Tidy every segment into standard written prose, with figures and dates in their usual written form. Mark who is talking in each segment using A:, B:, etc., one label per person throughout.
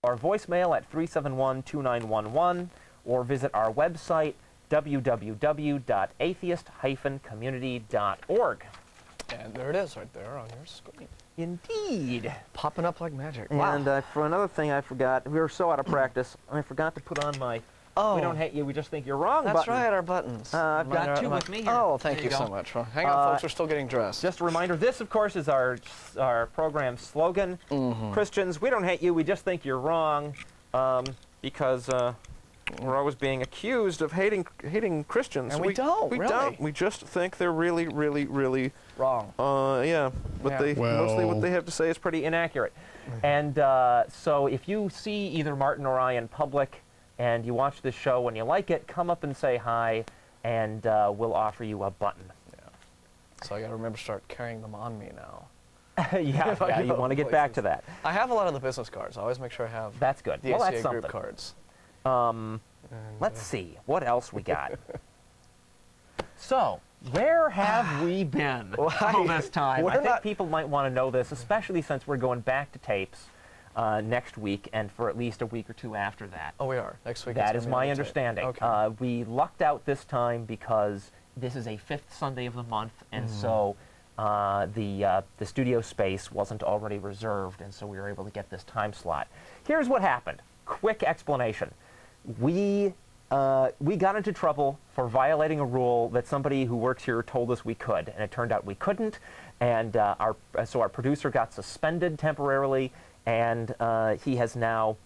A: our voicemail at 371-2911 or visit our website, www.atheist-community.org.
B: And there it is right there on your screen.
A: Indeed.
B: Popping up like magic.
A: And
B: Wow.
A: for another thing I forgot, we were so out of practice, I forgot to put on my We don't hate you, we just think you're wrong
B: That's
A: button.
B: right, our buttons.
A: I've got two with me here.
B: Oh, thank you
A: There
B: so
A: go.
B: much. Well, hang on, folks, we're still getting dressed.
A: Just a reminder, this, of course, is our program slogan. Christians, we don't hate you, we just think you're wrong, because we're always being accused of hating Christians.
B: And we don't,
A: We
B: really.
A: don't. We just think they're really, really, really
B: wrong.
A: Yeah. Mostly what they have to say is pretty inaccurate. And so if you see either Martin or I in public and you watch this show and you like it, come up and say hi, and we'll offer you a button.
B: Yeah. So I got to remember to start carrying them on me now.
A: yeah, you want to get back to that.
B: I have a lot of the business cards. I always make sure I have
A: That's good.
B: the
A: Well,
B: ACA
A: that's
B: group
A: something.
B: cards.
A: Let's see. What else we got? So, where have we been all this time? I think people might want to know this, especially since we're going back to tapes next week and for at least a week or two after that.
B: Oh, we are. Next week.
A: That is my understanding.
B: Okay.
A: We lucked out this time because this is a fifth Sunday of the month, and so the studio space wasn't already reserved, and so we were able to get this time slot. Here's what happened. Quick explanation. We got into trouble for violating a rule that somebody who works here told us we could, and it turned out we couldn't, and so our producer got suspended temporarily, and he has now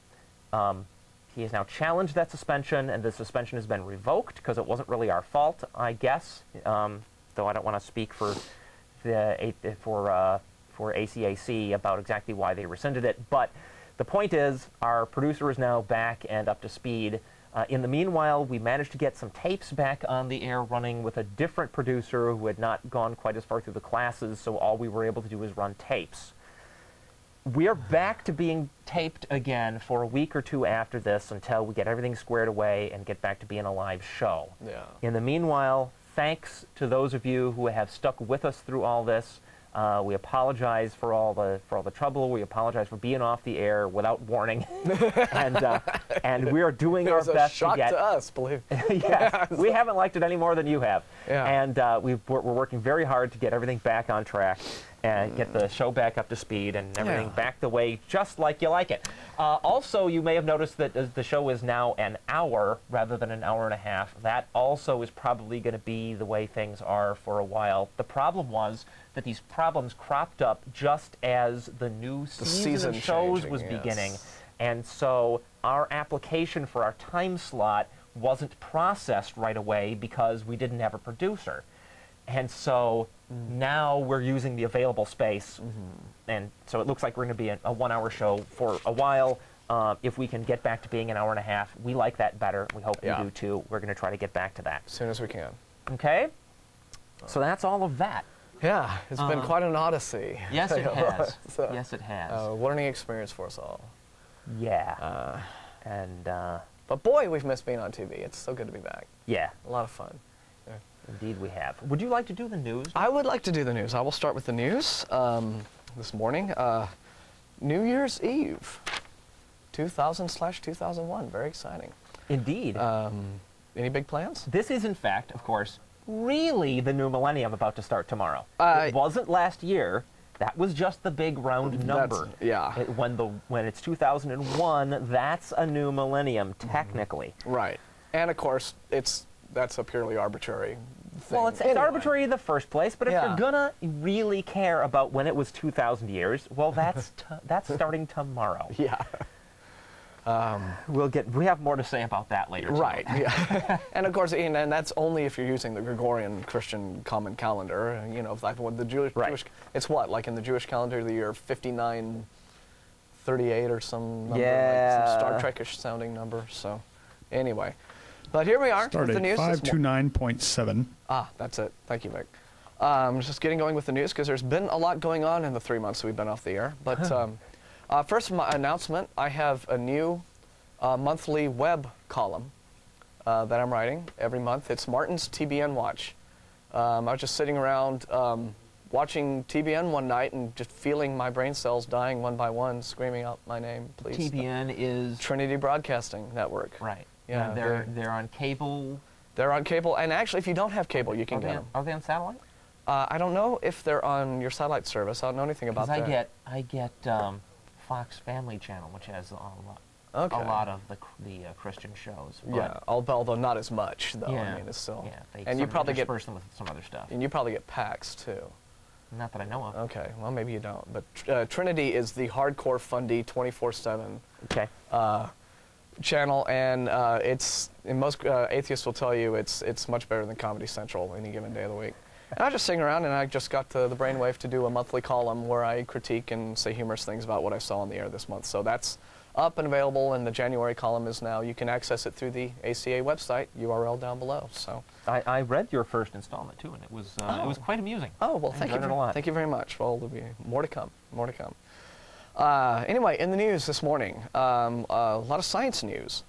A: challenged that suspension, and the suspension has been revoked because it wasn't really our fault, I guess, though I don't want to speak for ACAC about exactly why they rescinded it, but the point is, our producer is now back and up to speed. In the meanwhile, we managed to get some tapes back on the air running with a different producer who had not gone quite as far through the classes, so all we were able to do is run tapes. We are back to being taped again for a week or two after this until we get everything squared away and get back to being a live show.
B: Yeah.
A: In the meanwhile, thanks to those of you who have stuck with us through all this. We apologize for all the trouble. We apologize for being off the air without warning, and we are doing our best
B: to get.
A: To
B: us, believe.
A: Yes, we haven't liked it any more than you have,
B: Yeah.
A: and we're working very hard to get everything back on track and get the show back up to speed and everything back the way just like you like it. Also, you may have noticed that the show is now an hour rather than an hour and a half. That also is probably going to be the way things are for a while. The problem was that these problems cropped up just as the new season of shows was beginning. And so our application for our time slot wasn't processed right away because we didn't have a producer. And so now we're using the available space. And so it looks like we're going to be a one-hour show for a while. If we can get back to being an hour and a half, we like that better. We hope you do too. We're going to try to get back to that.
B: As soon as we can.
A: Okay? So that's all of that.
B: Yeah, it's been quite an odyssey.
A: Yes, it has. Yes, it has.
B: Learning experience for us all.
A: Yeah.
B: But boy, we've missed being on TV. It's so good to be back.
A: Yeah.
B: A lot of fun. Yeah.
A: Indeed we have. Would you like to do the news?
B: I would like to do the news. I will start with the news this morning. New Year's Eve, 2000/2001. Very exciting.
A: Indeed.
B: Any big plans?
A: This is, in fact, of course, really the new millennium about to start tomorrow. It wasn't last year. That was just the big round number. When it's 2001, that's a new millennium, technically.
B: Right. And of course, that's a purely arbitrary thing.
A: Well, it's arbitrary in the first place, but if you're gonna really care about when it was 2,000 years, well, that's starting tomorrow.
B: Yeah.
A: We have more to say about that later.
B: Right. Yeah. And of course, and that's only if you're using the Gregorian Christian Common Calendar. You know, like the Jewish. It's what, like in the Jewish calendar, the year 5938 or some number, like some Star Trek-ish sounding number. So, anyway, but here we are with the news.
C: 529.7.
B: That's it. Thank you, Vic. Just getting going with the news because there's been a lot going on in the 3 months we've been off the air. But first, my announcement, I have a new monthly web column that I'm writing every month. It's Martin's TBN Watch. I was just sitting around watching TBN one night and just feeling my brain cells dying one by one, screaming out my name, please.
A: TBN is
B: Trinity Broadcasting Network.
A: right.
B: Yeah,
A: And they're on cable.
B: They're on cable, and actually, if you don't have cable, you can get them.
A: Are they on satellite?
B: I don't know if they're on your satellite service. I don't know anything about that.
A: Because I get Fox Family Channel, which has a lot of the Christian shows. But
B: Yeah, although not as much, though.
A: Yeah.
B: I mean, it's still.
A: Yeah, they
B: and you probably get
A: intersperse them with some other stuff.
B: And you probably get PAX too.
A: Not that I know of.
B: Okay, well maybe you don't. But Trinity is the hardcore fundy 24/7
A: Okay.
B: channel, and it's most atheists will tell you it's much better than Comedy Central any given day of the week. And I was just sitting around, and I just got the brainwave to do a monthly column where I critique and say humorous things about what I saw on the air this month. So that's up and available, and the January column is now. You can access it through the ACA website, URL down below. So
A: I read your first installment too, and it was quite amusing.
B: oh well,
A: I
B: thank you.
A: enjoyed it a lot.
B: Thank you very much. Well, there'll be more to come. More to come. Anyway, in the news this morning, a lot of science news.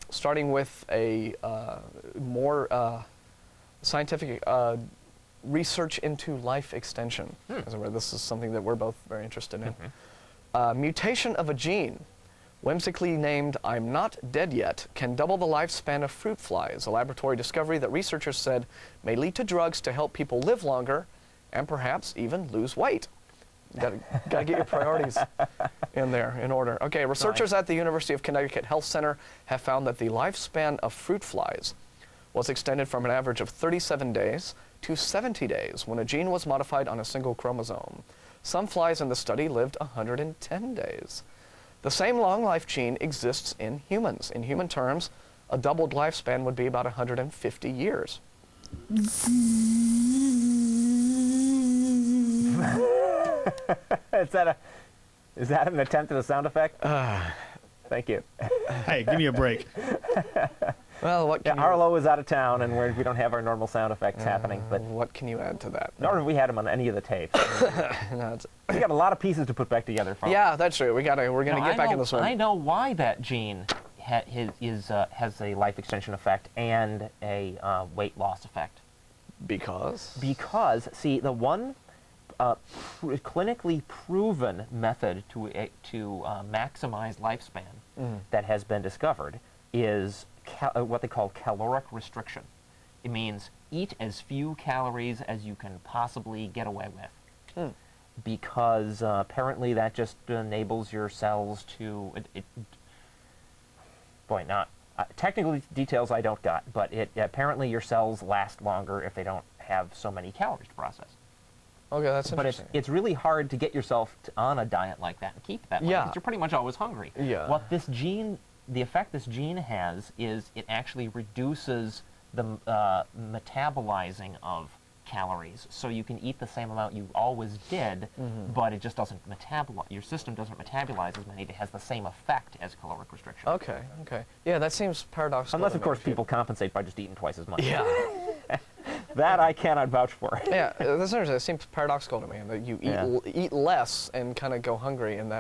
B: Starting with a more scientific research into life extension. As it were, this is something that we're both very interested in. Mutation of a gene, whimsically named "I'm not dead yet," can double the lifespan of fruit flies. A laboratory discovery that researchers said may lead to drugs to help people live longer and perhaps even lose weight. Gotta get your priorities in there in order. Okay, researchers at the University of Connecticut Health Center have found that the lifespan of fruit flies was extended from an average of 37 days to 70 days when a gene was modified on a single chromosome. Some flies in the study lived 110 days. The same long life gene exists in humans. In human terms, a doubled lifespan would be about 150 years.
A: Is that an attempt at a sound effect? Thank you.
C: Hey, give me a break.
B: Well, what can
A: Arlo is out of town, and we don't have our normal sound effects happening. But
B: what can you add to that?
A: nor have we had them on any of the tapes.
B: No, it's-
A: We got a lot of pieces to put back together, folks.
B: yeah, that's true. We're gonna get back in the swing.
A: I know why that gene has a life extension effect and a weight loss effect.
B: Because
A: Because, see, the one clinically proven method to maximize lifespan that has been discovered is what they call caloric restriction. It means eat as few calories as you can possibly get away with. Because apparently that just enables your cells to... technical details I don't got, but apparently your cells last longer if they don't have so many calories to process.
B: okay, that's
A: But
B: interesting.
A: it's really hard to get yourself on a diet like that and keep it that way.
B: Yeah.
A: Because you're pretty much always hungry.
B: Yeah.
A: What this gene, the effect this gene has is it actually reduces the metabolizing of calories. So you can eat the same amount you always did, but it just doesn't metabolize. Your system doesn't metabolize as many. It has the same effect as caloric restriction.
B: Okay. Yeah, that seems paradoxical.
A: Unless,
B: to
A: of
B: me.
A: course, people compensate by just eating twice as much.
B: Yeah.
A: That I cannot vouch for.
B: Yeah, that's interesting. It seems paradoxical to me that you eat
A: Yeah.
B: eat less and kind of go hungry, and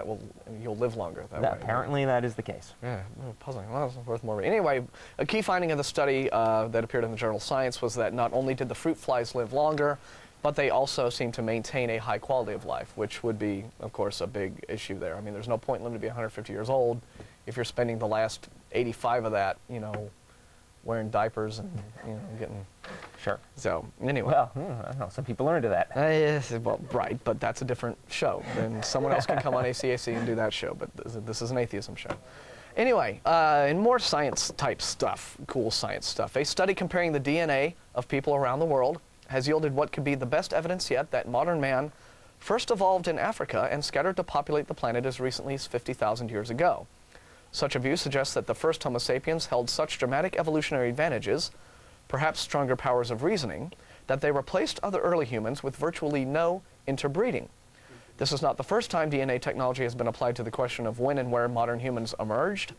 B: you'll live longer that way.
A: Apparently, that is the case.
B: Yeah, puzzling. Well, it's worth more reading. Anyway, a key finding of the study that appeared in the journal Science was that not only did the fruit flies live longer, but they also seem to maintain a high quality of life, which would be, of course, a big issue there. I mean, there's no point in living to be 150 years old if you're spending the last 85 of that, wearing diapers and, getting...
A: Sure.
B: So, anyway.
A: Well, I don't know. Some people are into that.
B: Yes, well, right, but that's a different show. And someone else can come on ACAC and do that show, but this is an atheism show. Anyway, in more science-type stuff, cool science stuff, a study comparing the DNA of people around the world has yielded what could be the best evidence yet that modern man first evolved in Africa and scattered to populate the planet as recently as 50,000 years ago. Such a view suggests that the first Homo sapiens held such dramatic evolutionary advantages, perhaps stronger powers of reasoning, that they replaced other early humans with virtually no interbreeding. This is not the first time DNA technology has been applied to the question of when and where modern humans emerged,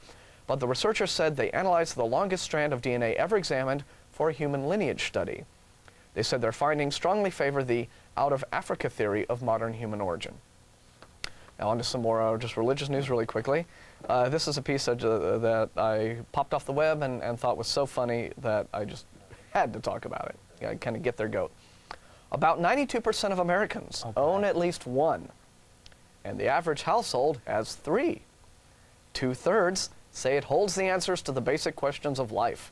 B: but the researchers said they analyzed the longest strand of DNA ever examined for a human lineage study. They said their findings strongly favor the out-of-Africa theory of modern human origin. Now on to some more just religious news really quickly. This is a piece that I popped off the web and thought was so funny that I just had to talk about it. I kind of get their goat. About 92% of Americans own at least one, and the average household has 3. 2/3 say it holds the answers to the basic questions of life,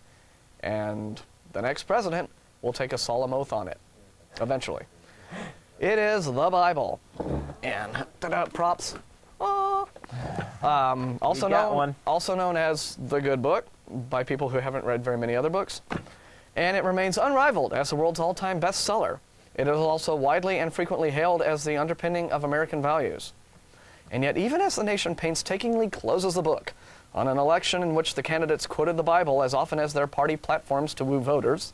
B: and the next president will take a solemn oath on it, eventually. It is the Bible, and props. Also known as the Good Book by people who haven't read very many other books, and it remains unrivaled as the world's all-time bestseller. It is also widely and frequently hailed as the underpinning of American values. And yet, even as the nation painstakingly closes the book on an election in which the candidates quoted the Bible as often as their party platforms to woo voters,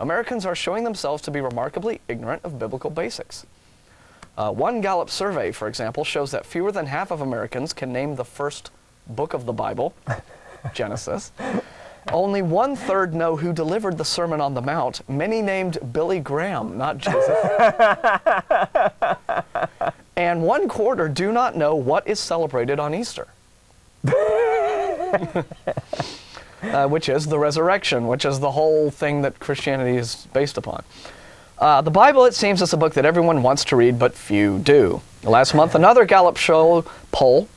B: Americans are showing themselves to be remarkably ignorant of biblical basics. One Gallup survey, for example, shows that fewer than half of Americans can name the first book of the Bible, Genesis. Only 1/3 know who delivered the Sermon on the Mount, many named Billy Graham, not Jesus. And 1/4 do not know what is celebrated on Easter. Which is the resurrection, which is the whole thing that Christianity is based upon. The Bible, it seems, is a book that everyone wants to read, but few do. Last month, another Gallup poll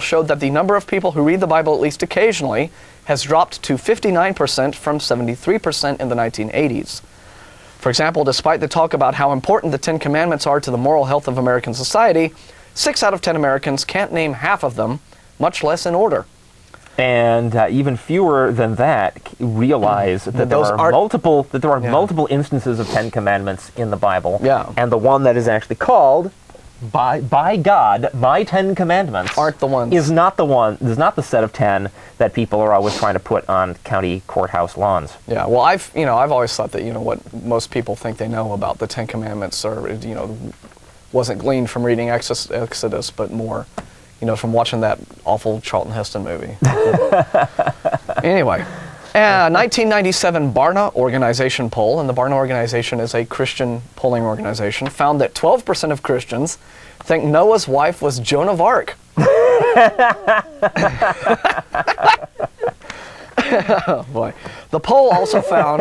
B: showed that the number of people who read the Bible at least occasionally has dropped to 59% from 73% in the 1980s. For example, despite the talk about how important the 10 Commandments are to the moral health of American society, 6 out of 10 Americans can't name half of them, much less in order.
A: And even fewer than that realize that there are multiple instances of 10 Commandments in the Bible.
B: Yeah.
A: And the one that is actually called by God, my 10 Commandments
B: aren't the ones.
A: Is not the set of 10 that people are always trying to put on county courthouse lawns.
B: Yeah, well, I've always thought that, what most people think they know about the 10 Commandments wasn't gleaned from reading Exodus, but more, from watching that awful Charlton Heston movie. Anyway, 1997 Barna Organization poll, and the Barna Organization is a Christian polling organization, found that 12% of Christians think Noah's wife was Joan of Arc. Oh boy. The poll also found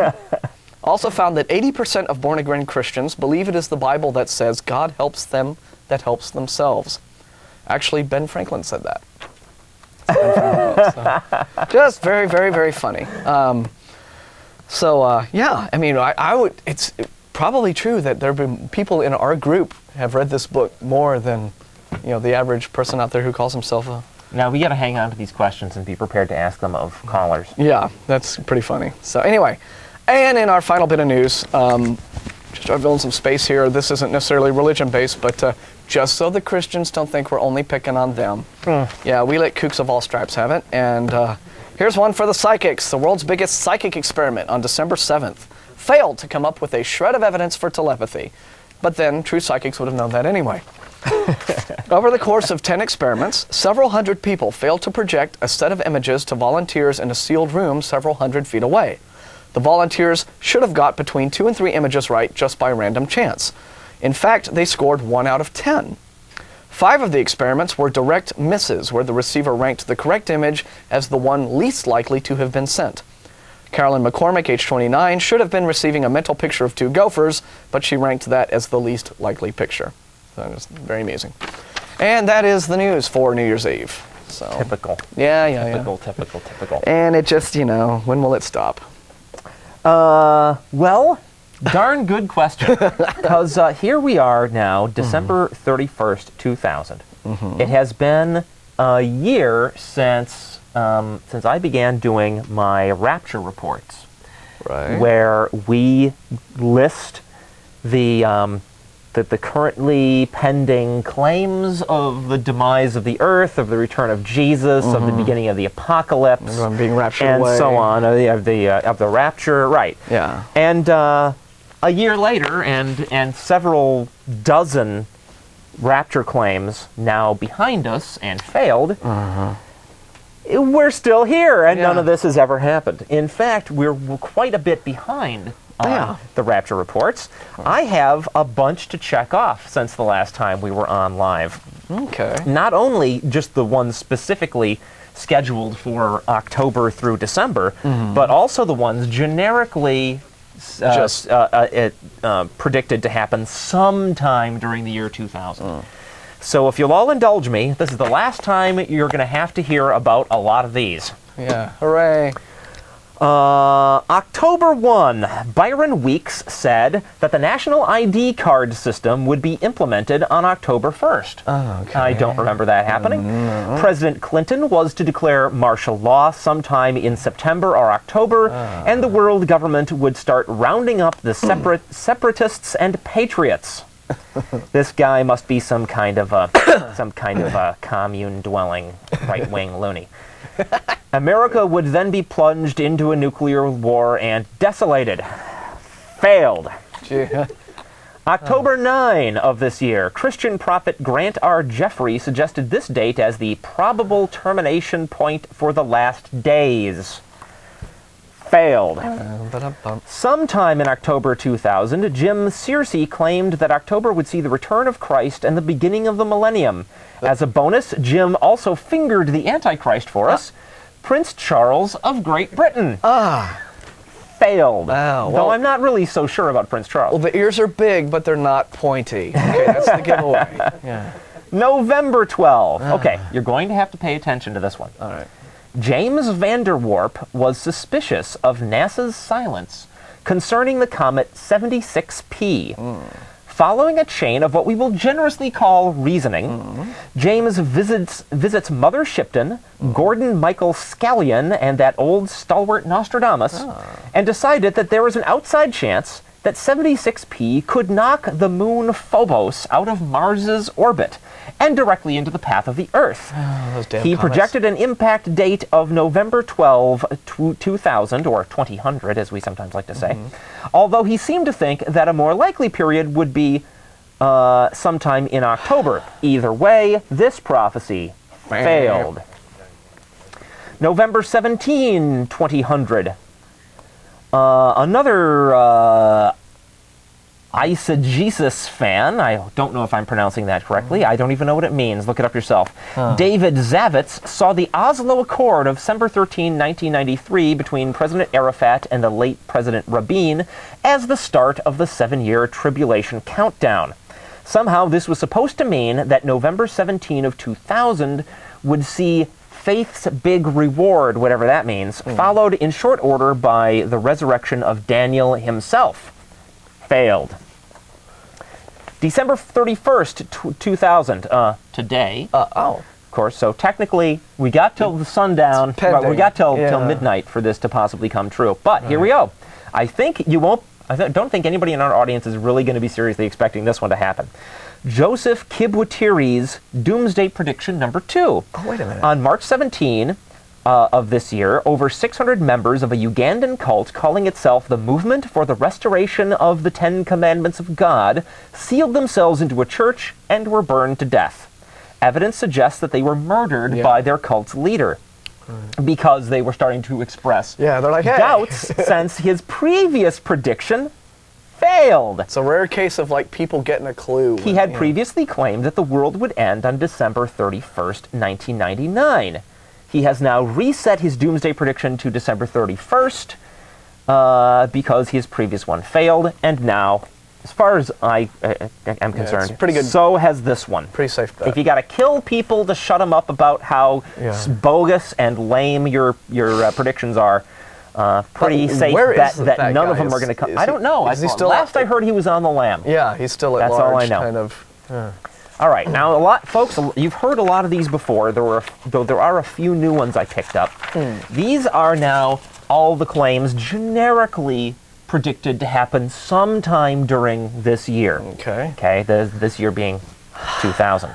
B: that 80% of born-again Christians believe it is the Bible that says God helps them that helps themselves. Actually, Ben Franklin said that. Just very, very, very funny. Yeah, I mean, it's probably true that there have been people in our group have read this book more than, the average person out there who calls himself a...
A: Now, we got to hang on to these questions and be prepared to ask them of callers.
B: Yeah, that's pretty funny. So anyway, and in our final bit of news, just to fill in some space here, this isn't necessarily religion-based, but just so the Christians don't think we're only picking on them. Yeah, we let kooks of all stripes have it. And here's one for the psychics. The world's biggest psychic experiment on December 7th failed to come up with a shred of evidence for telepathy. But then, true psychics would have known that anyway. Over the course of 10 experiments, several hundred people failed to project a set of images to volunteers in a sealed room several hundred feet away. The volunteers should have got between 2 and 3 images right just by random chance. In fact, they scored 1 out of 10. 5 of the experiments were direct misses, where the receiver ranked the correct image as the one least likely to have been sent. Carolyn McCormick, age 29, should have been receiving a mental picture of 2 gophers, but she ranked that as the least likely picture. So it's very amusing. And that is the news for New Year's Eve. So,
A: Typical.
B: Yeah.
A: Typical.
B: And it just, when will it stop?
A: Well, darn good question. Because here we are now, December 31st, 2000. It has been a year since I began doing my Rapture reports,
B: Right.
A: where we list the currently pending claims of the demise of the earth, of the return of Jesus, of the beginning of the apocalypse,
B: Everyone being raptured
A: and
B: away.
A: so on, of the rapture, right?
B: Yeah.
A: And a year later, and several dozen rapture claims now behind us and failed, we're still here, and none of this has ever happened. In fact, we're quite a bit behind the Rapture reports. I have a bunch to check off since the last time we were on live.
B: Okay.
A: Not only just the ones specifically scheduled for October through December, but also the ones generically predicted to happen sometime during the year 2000. So if you'll all indulge me, this is the last time you're going to have to hear about a lot of these.
B: Yeah, hooray.
A: October 1, Byron Weeks said that the national ID card system would be implemented on October 1st.
B: Oh, okay.
A: I don't remember that happening.
B: No.
A: President Clinton was to declare martial law sometime in September or October, and the world government would start rounding up the separatists and patriots. This guy must be some kind of a commune-dwelling right-wing loony. America would then be plunged into a nuclear war and desolated. Failed.
B: Gee.
A: October 9 of this year, Christian prophet Grant R. Jeffrey suggested this date as the probable termination point for the last days. Failed. Sometime in October 2000, Jim Searcy claimed that October would see the return of Christ and the beginning of the millennium. As a bonus, Jim also fingered the Antichrist for us, Prince Charles of Great Britain. Failed. Though I'm not really so sure about Prince Charles.
B: Well, the ears are big, but they're not pointy. Okay, that's the giveaway. Yeah.
A: November 12. Okay, you're going to have to pay attention to this one.
B: All right.
A: James Van Der Warp was suspicious of NASA's silence concerning the comet 76P. Following a chain of what we will generously call reasoning, James visits Mother Shipton, Gordon Michael Scallion, and that old stalwart Nostradamus, and decided that there was an outside chance that 76P could knock the moon Phobos out of Mars's orbit and directly into the path of the Earth.
B: Those damn
A: He
B: comets.
A: projected an impact date of November 12, 2000, or 2000, as we sometimes like to say, although he seemed to think that a more likely period would be sometime in October. Either way, this prophecy failed. November 17, 2000. Another eisegesis fan, I don't know if I'm pronouncing that correctly, I don't even know what it means, look it up yourself. David Zavitz saw the Oslo Accord of December 13, 1993 between President Arafat and the late President Rabin as the start of the 7-year tribulation countdown. Somehow this was supposed to mean that November 17 of 2000 would see faith's big reward, whatever that means, followed in short order by the resurrection of Daniel himself. Failed. December 31st, 2000, today. Of course, so technically, we got till the sundown, we got till midnight for this to possibly come true. But here we go. I think you won't, don't think anybody in our audience is really going to be seriously expecting this one to happen. Joseph Kibwetiri's Doomsday Prediction number 2.
B: Oh, wait a minute.
A: On March 17 of this year, over 600 members of a Ugandan cult calling itself the Movement for the Restoration of the Ten Commandments of God sealed themselves into a church and were burned to death. Evidence suggests that they were murdered by their cult's leader because they were starting to express
B: they're like, hey.
A: doubts since his previous prediction failed.
B: It's a rare case of like people getting a clue.
A: He had previously claimed that the world would end on December 31st, 1999. He has now reset his doomsday prediction to December 31st because his previous one failed, and now, as far as I am concerned,
B: it's pretty good.
A: So has this one.
B: Pretty safe bet.
A: If you got to kill people to shut them up about how bogus and lame your predictions are, pretty safe bet that none of them are going to come. I don't know. Last I heard, he was on the lam.
B: Yeah, he's still at
A: large. That's all I know.
B: Kind of.
A: All right, now folks, you've heard a lot of these before. Though there are a few new ones I picked up. These are now all the claims generically predicted to happen sometime during this year. Okay, this year being 2000.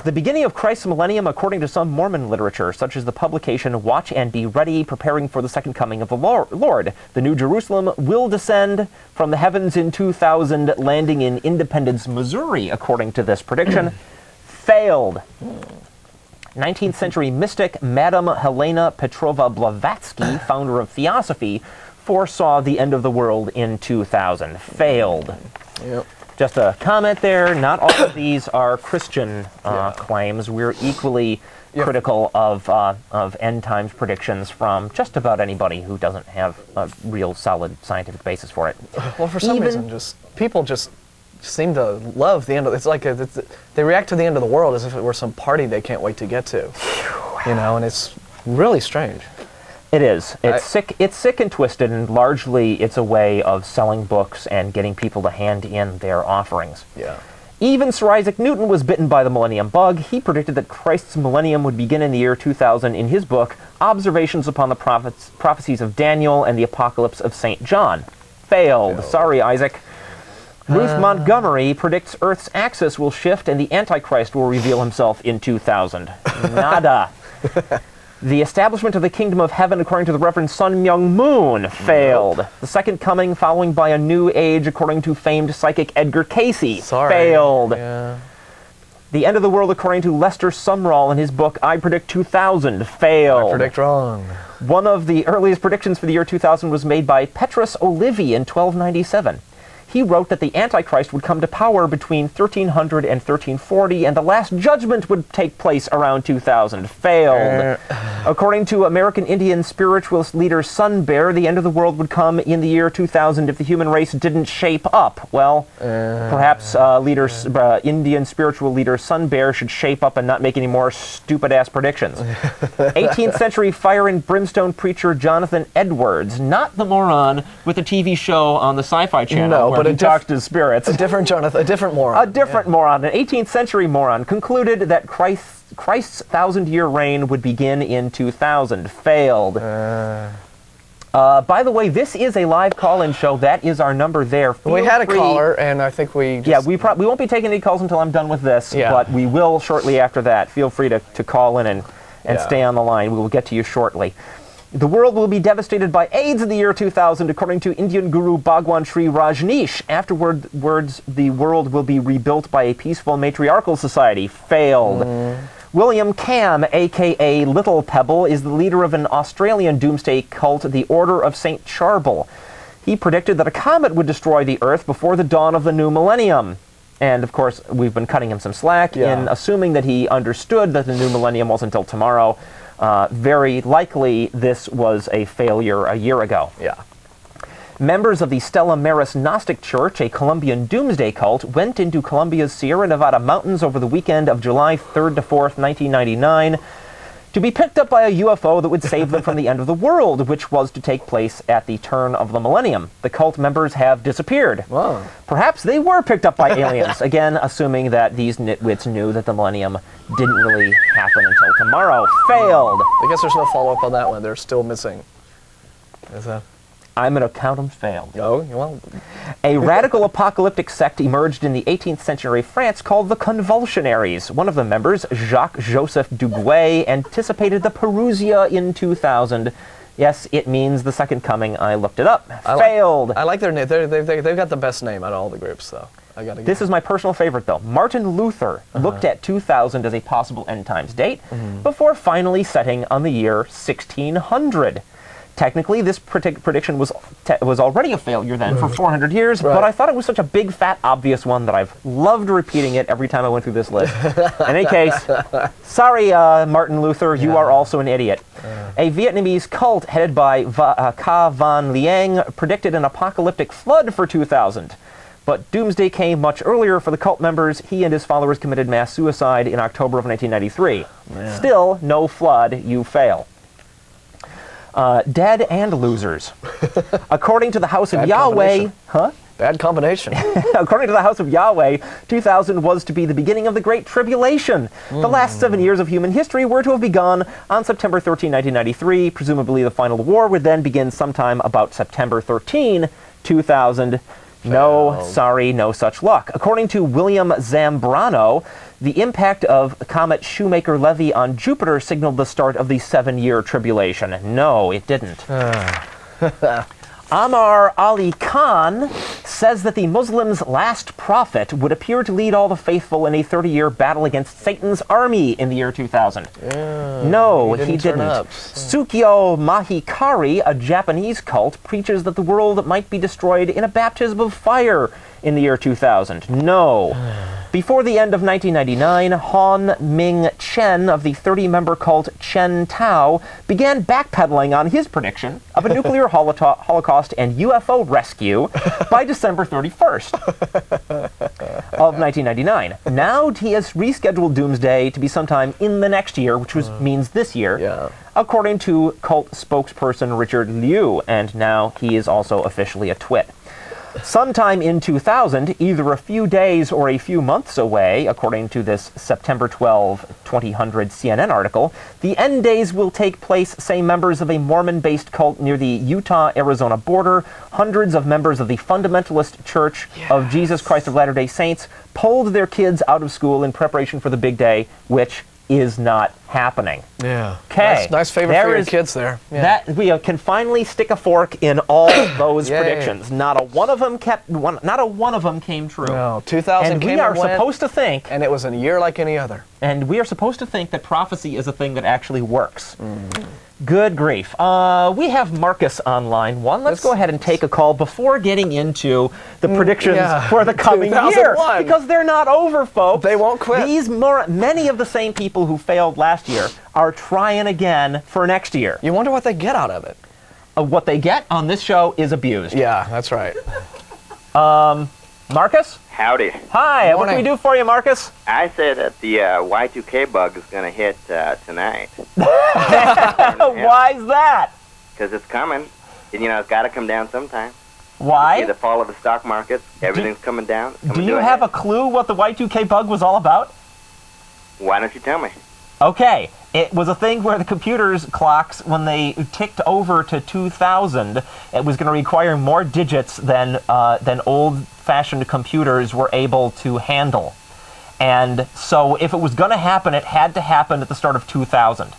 A: The beginning of Christ's millennium, according to some Mormon literature, such as the publication Watch and Be Ready, Preparing for the Second Coming of the Lord. The New Jerusalem will descend from the heavens in 2000, landing in Independence, Missouri, according to this prediction. Failed. 19th century mystic Madame Helena Petrova Blavatsky, founder of Theosophy, foresaw the end of the world in 2000. Failed. Just a comment there. Not all of these are Christian claims. We're equally critical of end times predictions from just about anybody who doesn't have a real solid scientific basis for it.
B: Well, for some reason, people just seem to love the end of. It's like they react to the end of the world as if it were some party they can't wait to get to. You know, and it's really strange.
A: It is. It's sick. It's sick and twisted, and largely it's a way of selling books and getting people to hand in their offerings.
B: Yeah.
A: Even Sir Isaac Newton was bitten by the millennium bug. He predicted that Christ's millennium would begin in the year 2000 in his book, Observations upon the Prophecies of Daniel and the Apocalypse of St. John. Failed. Sorry, Isaac. Ruth Montgomery predicts Earth's axis will shift and the Antichrist will reveal himself in 2000. Nada. The establishment of the kingdom of heaven, according to the Reverend Sun Myung Moon, failed. Nope. The second coming, following by a new age, according to famed psychic Edgar Cayce, failed.
B: Yeah.
A: The end of the world, according to Lester Sumrall in his book I Predict 2000, failed.
B: I predict wrong.
A: One of the earliest predictions for the year 2000 was made by Petrus Olivi in 1297. He wrote that the Antichrist would come to power between 1300 and 1340, and the Last Judgment would take place around 2000. Failed. According to American Indian spiritualist leader Sun Bear, the end of the world would come in the year 2000 if the human race didn't shape up. Well, perhaps Indian spiritual leader Sun Bear should shape up and not make any more stupid-ass predictions. 18th century fire and brimstone preacher Jonathan Edwards, not the moron with the TV show on the Sci-Fi Channel.
B: No, but
A: he talks to spirits.
B: A different Jonathan, a different moron.
A: A different moron, an 18th century moron, concluded that Christ's 1,000-year reign would begin in 2000. Failed. By the way, this is a live call-in show. That is our number there.
B: We had a caller, and I think we just...
A: Yeah, we won't be taking any calls until I'm done with this, but we will shortly after that. Feel free to call in and stay on the line. We will get to you shortly. The world will be devastated by AIDS in the year 2000, according to Indian guru Bhagwan Sri Rajneesh. Afterwards, the world will be rebuilt by a peaceful matriarchal society. Failed. William Cam, a.k.a. Little Pebble, is the leader of an Australian doomsday cult, the Order of St. Charbel. He predicted that a comet would destroy the Earth before the dawn of the new millennium. And, of course, we've been cutting him some slack in assuming that he understood that the new millennium wasn't until tomorrow. Very likely this was a failure a year ago.
B: Yeah.
A: Members of the Stella Maris Gnostic Church, a Colombian doomsday cult, went into Colombia's Sierra Nevada mountains over the weekend of July 3rd to 4th, 1999, to be picked up by a UFO that would save them from the end of the world, which was to take place at the turn of the millennium. The cult members have disappeared.
B: Wow.
A: Perhaps they were picked up by aliens, again, assuming that these nitwits knew that the millennium didn't really happen until tomorrow. Failed.
B: I guess there's no follow-up on that one. They're still missing. Is that...
A: I'm going to count them failed.
B: Oh, well...
A: A radical apocalyptic sect emerged in the 18th century France called the Convulsionaries. One of the members, Jacques-Joseph Duguay, anticipated the Perusia in 2000. Yes, it means the second coming. I looked it up. Failed.
B: I like their name. They've got the best name out of all the groups, though.
A: This is my personal favorite, though. Martin Luther looked at 2000 as a possible end times date before finally setting on the year 1600. Technically, this prediction was already a failure then for 400 years, but I thought it was such a big, fat, obvious one that I've loved repeating it every time I went through this list. In any case, sorry, Martin Luther, you are also an idiot. A Vietnamese cult headed by Ka Van Liang predicted an apocalyptic flood for 2000. But doomsday came much earlier for the cult members. He and his followers committed mass suicide in October of 1993. Still, no flood, you fail. Dead and losers. According to the House of Yahweh...
B: Bad combination.
A: According to the House of Yahweh, 2000 was to be the beginning of the Great Tribulation. The last 7 years of human history were to have begun on September 13, 1993. Presumably the final war would then begin sometime about September 13, 2000. No, sorry, no such luck. According to William Zambrano, the impact of Comet Shoemaker-Levy on Jupiter signaled the start of the 7-year tribulation. No, it didn't. Amar Ali Khan says that the Muslims' last prophet would appear to lead all the faithful in a 30-year battle against Satan's army in the year 2000. No, he didn't. Tsukio Mahikari, a Japanese cult, preaches that the world might be destroyed in a baptism of fire in the year 2000? No. Before the end of 1999, Han Ming Chen of the 30-member cult Chen Tao began backpedaling on his prediction of a nuclear holocaust and UFO rescue by December 31st of 1999. Now he has rescheduled Doomsday to be sometime in the next year, which means this year, according to cult spokesperson Richard Liu, and now he is also officially a twit. Sometime in 2000, either a few days or a few months away, according to this September 12, 2000 CNN article, the end days will take place, say members of a Mormon-based cult near the Utah-Arizona border. Hundreds of members of the Fundamentalist Church of Jesus Christ of Latter-day Saints pulled their kids out of school in preparation for the big day, which is not happening.
B: Yeah.
A: Okay.
B: Nice favor for your kids there. Yeah.
A: That we can finally stick a fork in all those predictions. Not a one of them came true.
B: No, 2000
A: and
B: came
A: we are
B: and went,
A: supposed to think,
B: and it was a year like any other.
A: And we are supposed to think that prophecy is a thing that actually works. Good grief. We have Marcus on line one. Let's go ahead and take a call before getting into the predictions for the coming year. Because they're not over, folks.
B: They won't quit.
A: Many of the same people who failed last year are trying again for next year.
B: You wonder what they get out of it.
A: What they get on this show is abused.
B: Yeah, that's right.
A: Marcus?
C: Howdy.
A: Hi, what can we do for you, Marcus?
C: I said that the Y2K Bug is going to hit tonight.
A: Why is that?
C: Because it's coming. And, it's got to come down sometime.
A: Why?
C: See the fall of the stock market. Everything's coming down.
A: Do you have a clue what the Y2K Bug was all about?
C: Why don't you tell me?
A: Okay. It was a thing where the computers clocks, when they ticked over to 2000, it was going to require more digits than old-fashioned computers were able to handle. And so if it was going to happen, it had to happen at the start of 2000.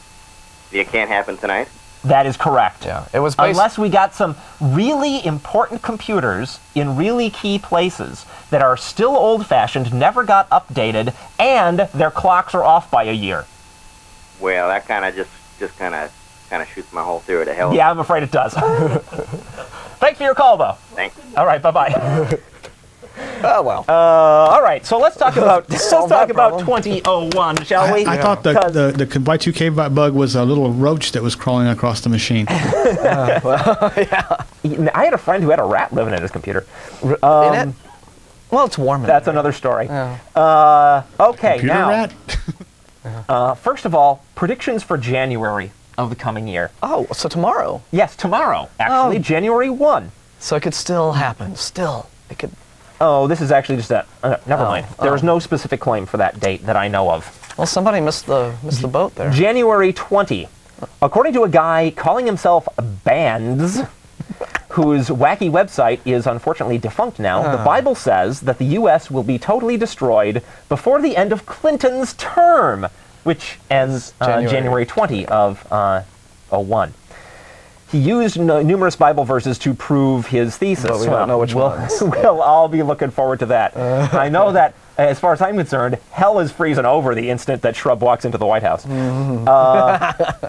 C: It can't happen tonight?
A: That is correct.
B: Yeah, it was
A: unless we got some really important computers in really key places that are still old-fashioned, never got updated, and their clocks are off by a year.
C: Well, that kind of just kind of shoots my whole theory to hell.
A: Yeah, I'm afraid it does. Thanks for your call, though.
C: Thanks.
A: All right, bye-bye.
B: Oh, well.
A: All right, so let's talk about 2001, shall we?
D: I thought the Y2K Bug was a little roach that was crawling across the machine.
A: Well, yeah. I had a friend who had a rat living in his computer.
B: In it? Well, it's warm.
A: That's another story.
B: Yeah.
A: Okay,
D: Computer
A: now.
D: rat?
A: First of all, predictions for January of the coming year.
B: Oh, so tomorrow?
A: Yes, tomorrow. Actually, January 1.
B: So it could still happen. Still. It could.
A: Oh, this is actually just a... never mind. There is no specific claim for that date that I know of.
B: Well, somebody missed the boat there.
A: January 20. According to a guy calling himself Bands, whose wacky website is unfortunately defunct now, the Bible says that the U.S. will be totally destroyed before the end of Clinton's term, which ends January 20 of 01. He used numerous Bible verses to prove his thesis.
B: But we don't know which ones.
A: We'll all be looking forward to that. I know that, as far as I'm concerned, hell is freezing over the instant that Shrub walks into the White House.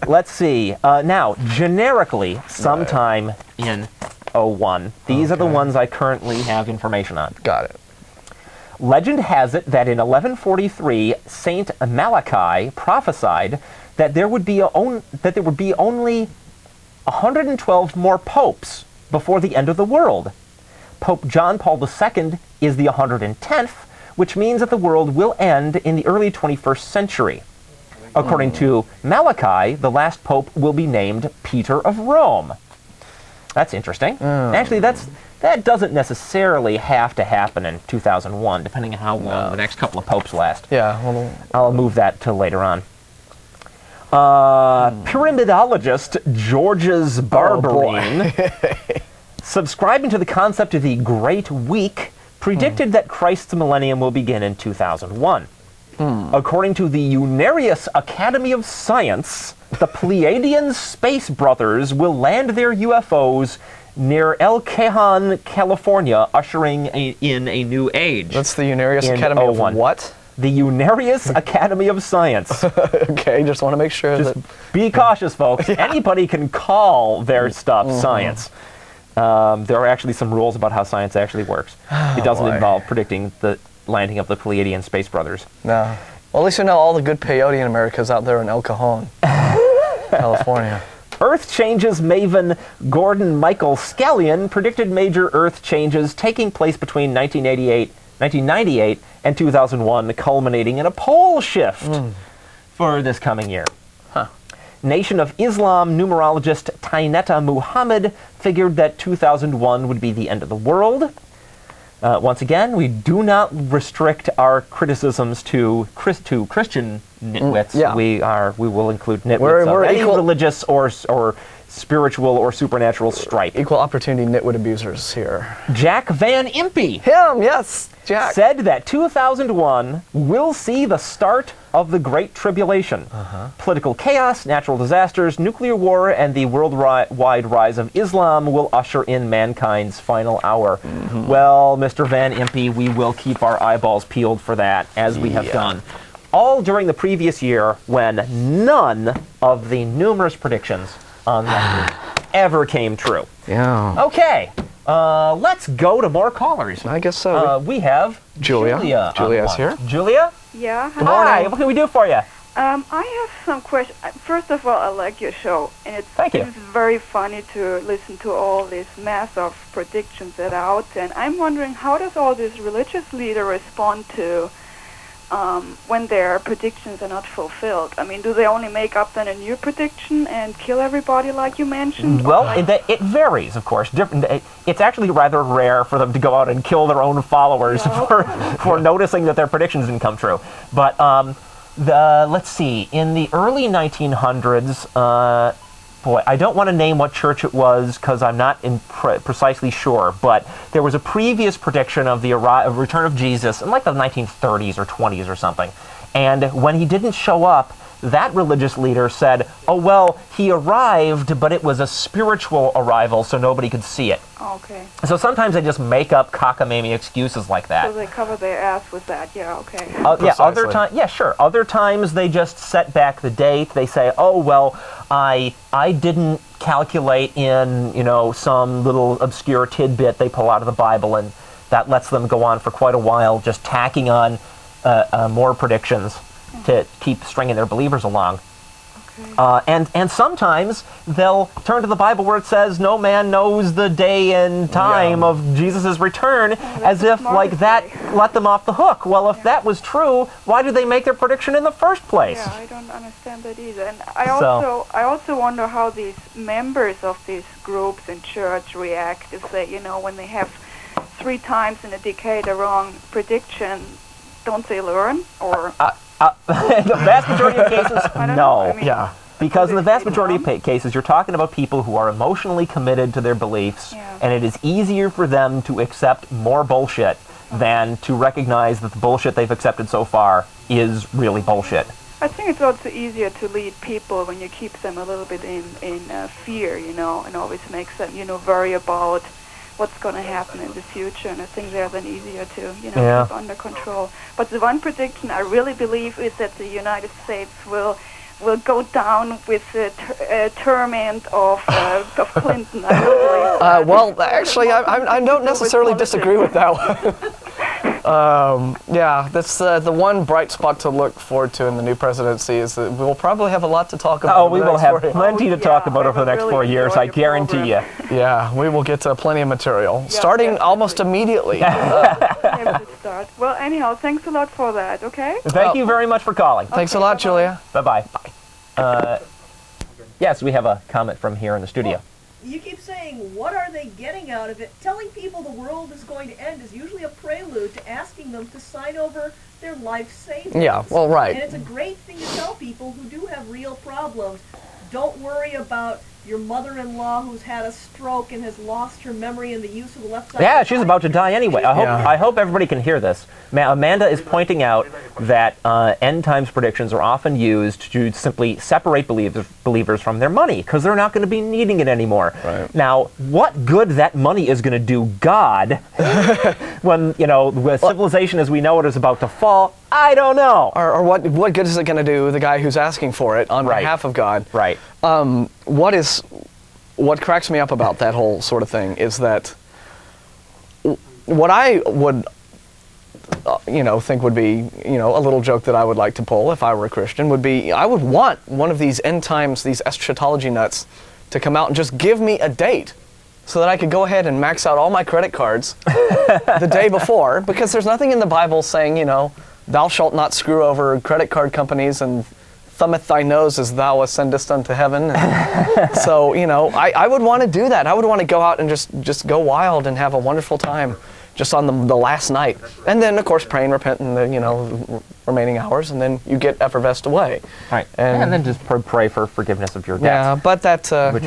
A: Let's see. Now, generically, sometime in 01. These are the ones I currently have information on.
B: Got it.
A: Legend has it that in 1143, Saint Malachi prophesied that there would be only 112 more popes before the end of the world. Pope John Paul II is the 110th, which means that the world will end in the early 21st century. According to Malachi, the last pope will be named Peter of Rome. That's interesting. Actually, that doesn't necessarily have to happen in 2001, depending on how long the next couple of popes last.
B: Yeah. Well,
A: I'll move that to later on. Pyramidologist Georges Barberine, subscribing to the concept of the Great Week, predicted that Christ's millennium will begin in 2001. According to the Unarius Academy of Science, the Pleiadian Space Brothers will land their UFOs near El Cajon, California, ushering in a new age.
B: That's the Unarius Academy of what?
A: The Unarius Academy of Science.
B: Okay, just want to make sure
A: Be cautious, folks. Anybody can call their stuff science. There are actually some rules about how science actually works. It doesn't
B: boy.
A: involve predicting the landing of the Pleiadian space brothers.
B: No. Well, at least you know all the good peyote in America is out there in El Cajon, California.
A: Earth changes maven Gordon Michael Scallion predicted major Earth changes taking place between 1998 and 2001, culminating in a pole shift for this coming year. Nation of Islam numerologist Taineta Muhammad figured that 2001 would be the end of the world. Once again, we do not restrict our criticisms to Christian nitwits.
B: Yeah.
A: We will include nitwits
B: We're
A: of any
B: equal-
A: religious or spiritual or supernatural stripe.
B: Equal opportunity nitwit abusers here.
A: Jack Van Impe
B: Him, yes, Jack.
A: said that 2001 will see the start of the Great Tribulation. Political chaos, natural disasters, nuclear war, and the worldwide rise of Islam will usher in mankind's final hour. Well, Mr. Van Impe, we will keep our eyeballs peeled for that, as we have done. All during the previous year when none of the numerous predictions on record ever came true.
B: Yeah.
A: Okay, let's go to more callers.
B: I guess so.
A: We have
B: Julia.
A: Julia on
B: Julia's
A: the
B: here.
A: line. Julia?
E: Yeah.
A: Good morning. What can we do for you?
E: I have some questions. First of all, I like your show, and
A: Thank you.
E: it's very funny to listen to all this mass of predictions that are out there. And I'm wondering, how does all this religious leader respond to when their predictions are not fulfilled? I mean, do they only make up then a new prediction and kill everybody like you mentioned?
A: Well, it varies, of course. It's actually rather rare for them to go out and kill their own followers for noticing that their predictions didn't come true. But let's see. In the early 1900s, boy, I don't want to name what church it was because I'm not precisely sure, but there was a previous prediction of the return of Jesus in like the 1930s or 20s or something. And when he didn't show up, that religious leader said, oh, well, he arrived, but it was a spiritual arrival, so nobody could see it.
E: Okay.
A: So sometimes they just make up cockamamie excuses like that.
E: So they cover their ass with that. Yeah, okay.
A: Sure. Other times they just set back the date. They say, oh, well, I didn't calculate in, some little obscure tidbit they pull out of the Bible, and that lets them go on for quite a while, just tacking on more predictions to keep stringing their believers along.
E: Okay.
A: And sometimes they'll turn to the Bible where it says no man knows the day and time of Jesus' return, as if like that let them off the hook. Well, if that was true, why did they make their prediction in the first place?
E: Yeah, I don't understand that either. And I also wonder how these members of these groups in church react if they, when they have 3 times in a decade a wrong prediction. Don't they learn? Or
A: in the vast majority of cases, no.
E: Yeah.
A: Because in the vast majority of cases, you're talking about people who are emotionally committed to their beliefs, and it is easier for them to accept more bullshit than to recognize that the bullshit they've accepted so far is really bullshit.
E: I think it's also easier to lead people when you keep them a little bit in fear, and always makes them, worry about what's going to happen in the future, and I think they're then easier to, keep under control. But the one prediction I really believe is that the United States will go down with the torment of Clinton. I really believe that.
B: Well, actually, I don't necessarily disagree with that one. That's the one bright spot to look forward to in the new presidency is that we'll probably have a lot to talk about.
A: Oh, we will have plenty to talk about over the next 4 years, I guarantee you.
B: Yeah, we will get plenty of material, starting almost immediately.
E: Start. Well, anyhow, thanks a lot for that, okay?
A: Thank you very much for calling.
B: Thanks a lot, Julia.
A: Bye-bye. Yes, we have a comment from here in the studio.
F: You keep saying, what are they getting out of it? Telling people the world is going to end is usually a prelude to asking them to sign over their life savings.
B: Yeah, well, right.
F: And it's a great thing to tell people who do have real problems. Don't worry about your mother-in-law who's had a stroke and has lost her memory and the use of the left side.
A: Yeah, she's about to die anyway. I hope everybody can hear this. Amanda is pointing out that end times predictions are often used to simply separate believers from their money because they're not going to be needing it anymore.
B: Right.
A: Now, what good that money is going to do God when, civilization as we know it is about to fall, I don't know.
B: Or what good is it going to do the guy who's asking for it on behalf of God?
A: Right.
B: what cracks me up about that whole sort of thing is that what I would, think would be, a little joke that I would like to pull if I were a Christian would be, I would want one of these end times, these eschatology nuts, to come out and just give me a date so that I could go ahead and max out all my credit cards the day before, because there's nothing in the Bible saying, thou shalt not screw over credit card companies and thumbeth thy nose as thou ascendest unto heaven. And so, I would want to do that. I would want to go out and just go wild and have a wonderful time just on the last night. And then, of course, pray and repent in the, remaining hours, and then you get effervesced away.
A: Right. And then just pray for forgiveness of your debts.
B: Yeah, but that...
A: which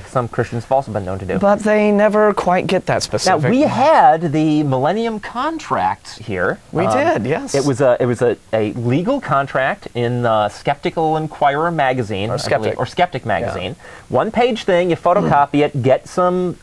A: some Christians have also been known to do.
B: But they never quite get that specific.
A: Now, we had the Millennium Contract here.
B: We did, yes.
A: It was a legal contract in Skeptical Inquirer magazine.
B: Or Skeptic.
A: Or Skeptic magazine. Yeah. One-page thing, you photocopy it, get some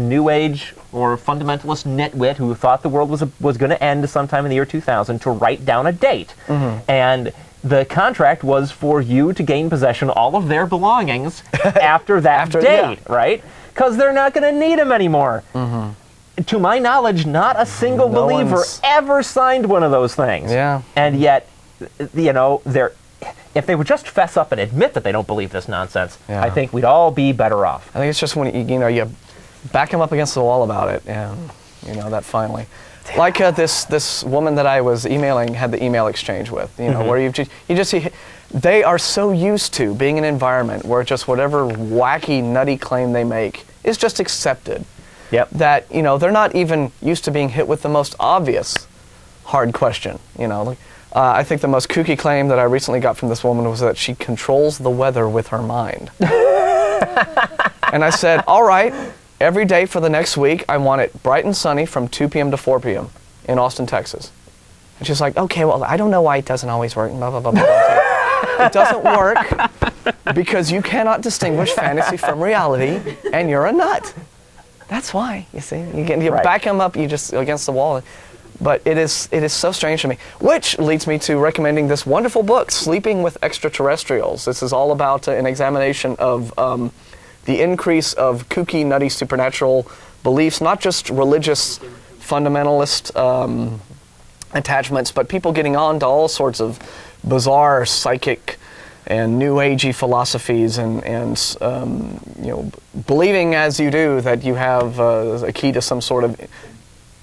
A: New Age or fundamentalist nitwit who thought the world was going to end sometime in the year 2000 to write down a date. Mm-hmm. And the contract was for you to gain possession of all of their belongings after that date, right? Because they're not going to need them anymore. Mm-hmm. To my knowledge, not a single believer ever signed one of those things.
B: Yeah.
A: And yet, if they would just fess up and admit that they don't believe this nonsense, I think we'd all be better off.
B: I think it's just when you back them up against the wall about it, and that finally. Like this woman that I was had the email exchange with, where you just see, they are so used to being in an environment where just whatever wacky, nutty claim they make is just accepted.
A: Yep.
B: That, they're not even used to being hit with the most obvious hard question, I think the most kooky claim that I recently got from this woman was that she controls the weather with her mind. And I said, all right, every day for the next week, I want it bright and sunny from 2 p.m. to 4 p.m. in Austin, Texas. And she's like, okay, well, I don't know why it doesn't always work, blah, blah, blah, blah. It doesn't work because you cannot distinguish fantasy from reality, and you're a nut. That's why, you see. You back him up, you just against the wall. But it is so strange to me. Which leads me to recommending this wonderful book, Sleeping with Extraterrestrials. This is all about an examination of the increase of kooky, nutty, supernatural beliefs, not just religious fundamentalist attachments, but people getting on to all sorts of bizarre psychic and new agey philosophies and believing as you do that you have a key to some sort of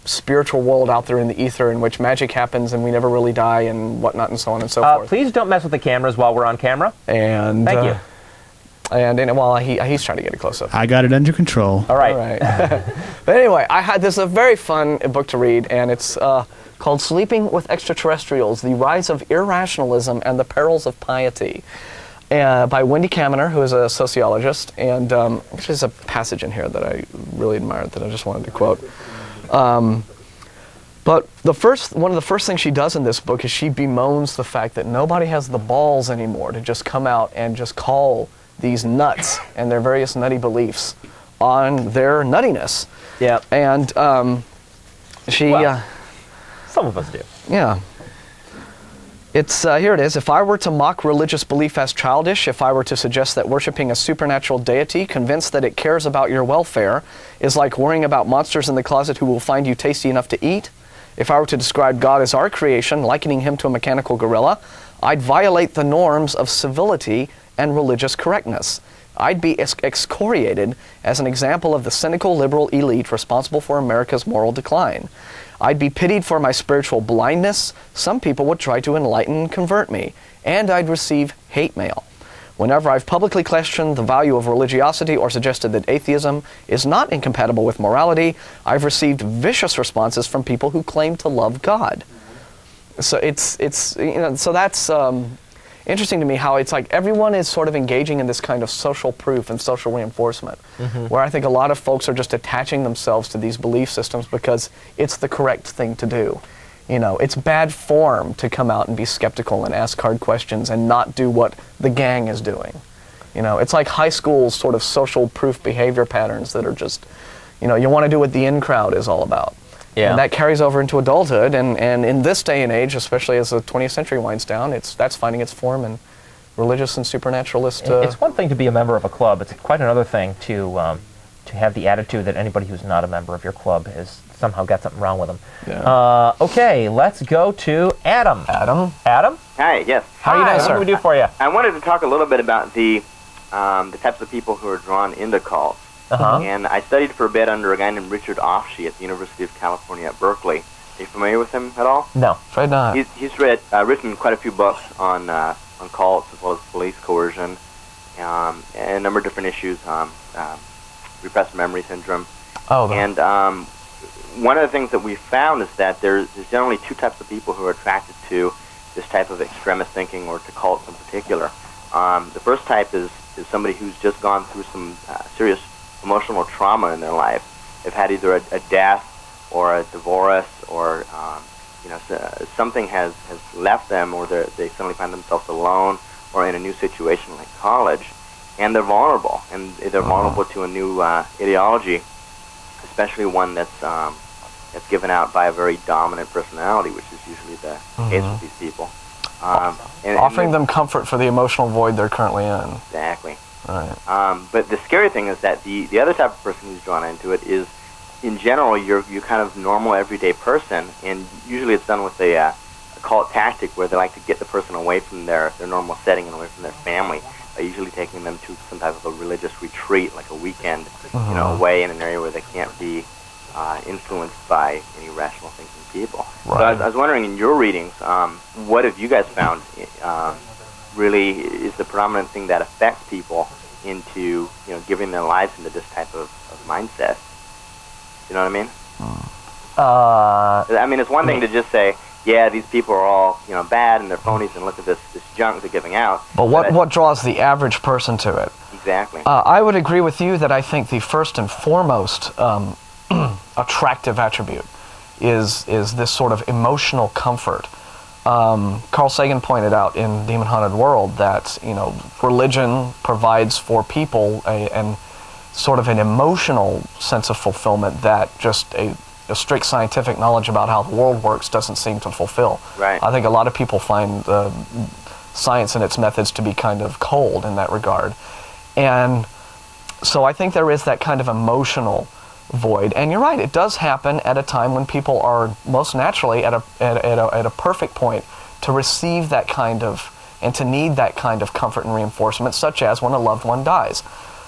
B: spiritual world out there in the ether in which magic happens and we never really die and whatnot and so on and so forth.
A: Please don't mess with the cameras while we're on camera.
B: And
A: thank you.
B: And he's trying to get a close-up.
D: I got it under control.
A: All right.
B: All right. But anyway, this is a very fun book to read, and it's called Sleeping with Extraterrestrials, The Rise of Irrationalism and the Perils of Piety, by Wendy Kaminer, who is a sociologist. And there's a passage in here that I really admired that I just wanted to quote. But one of the first things she does in this book is she bemoans the fact that nobody has the balls anymore to just come out and just call these nuts and their various nutty beliefs on their nuttiness.
A: Yeah.
B: And
A: some of us do.
B: Yeah. It's here it is. If I were to mock religious belief as childish, if I were to suggest that worshiping a supernatural deity, convinced that it cares about your welfare, is like worrying about monsters in the closet who will find you tasty enough to eat, if I were to describe God as our creation, likening him to a mechanical gorilla, I'd violate the norms of civility and religious correctness. I'd be excoriated as an example of the cynical liberal elite responsible for America's moral decline. I'd be pitied for my spiritual blindness. Some people would try to enlighten and convert me, and I'd receive hate mail. Whenever I've publicly questioned the value of religiosity or suggested that atheism is not incompatible with morality, I've received vicious responses from people who claim to love God. So so that's interesting to me how it's like everyone is sort of engaging in this kind of social proof and social reinforcement, where I think a lot of folks are just attaching themselves to these belief systems because it's the correct thing to do. It's bad form to come out and be skeptical and ask hard questions and not do what the gang is doing. It's like high school sort of social proof behavior patterns that are just, you want to do what the in crowd is all about. Yeah. And that carries over into adulthood, and in this day and age, especially as the 20th century winds down, that's finding its form in religious and supernaturalist.
A: It's one thing to be a member of a club. It's quite another thing to have the attitude that anybody who's not a member of your club has somehow got something wrong with them.
B: Yeah.
A: Okay, let's go to Adam.
B: Adam?
A: Adam?
C: Hi, yes.
B: How are you doing,
A: What
B: sir?
A: can we do for you?
C: I wanted to talk a little bit about the types of people who are drawn into cults.
A: Uh-huh.
C: And I studied for a bit under a guy named Richard Offshee at the University of California at Berkeley. Are you familiar with him at all?
A: No.
B: Afraid not.
C: He's written quite a few books on cults as well as police coercion, and a number of different issues, repressed memory syndrome.
B: Oh,
C: And one of the things that we found is that there's generally two types of people who are attracted to this type of extremist thinking, or to cults in particular. The first type is somebody who's just gone through some serious emotional trauma in their life. They've had either a death or a divorce, or something has left them, or they suddenly find themselves alone or in a new situation like college, and they're vulnerable, to a new ideology, especially one that's given out by a very dominant personality, which is usually the case with these people.
B: Offering them comfort for the emotional void they're currently in.
C: Exactly.
B: Right.
C: But the scary thing is that the other type of person who's drawn into it is, in general, you're kind of normal, everyday person, and usually it's done with a cult tactic where they like to get the person away from their normal setting and away from their family, by usually taking them to some type of a religious retreat, like a weekend, away in an area where they can't be influenced by any rational thinking people.
B: Right.
C: So I was wondering, in your readings, what have you guys found really is the predominant thing that affects people into giving their lives into this type of mindset? You know what I mean? I mean, it's one thing to just say, yeah, these people are all bad and they're phonies, and look at this junk they're giving out.
B: But what draws the average person to it?
C: Exactly.
B: I would agree with you that I think the first and foremost attractive attribute is this sort of emotional comfort. Carl Sagan pointed out in Demon Haunted World that religion provides for people an sort of an emotional sense of fulfillment that just a strict scientific knowledge about how the world works doesn't seem to fulfill.
C: Right.
B: I think a lot of people find science and its methods to be kind of cold in that regard. And so I think there is that kind of emotional void. And you're right, it does happen at a time when people are most naturally at a perfect point to receive that kind of, and to need that kind of comfort and reinforcement, such as when a loved one dies.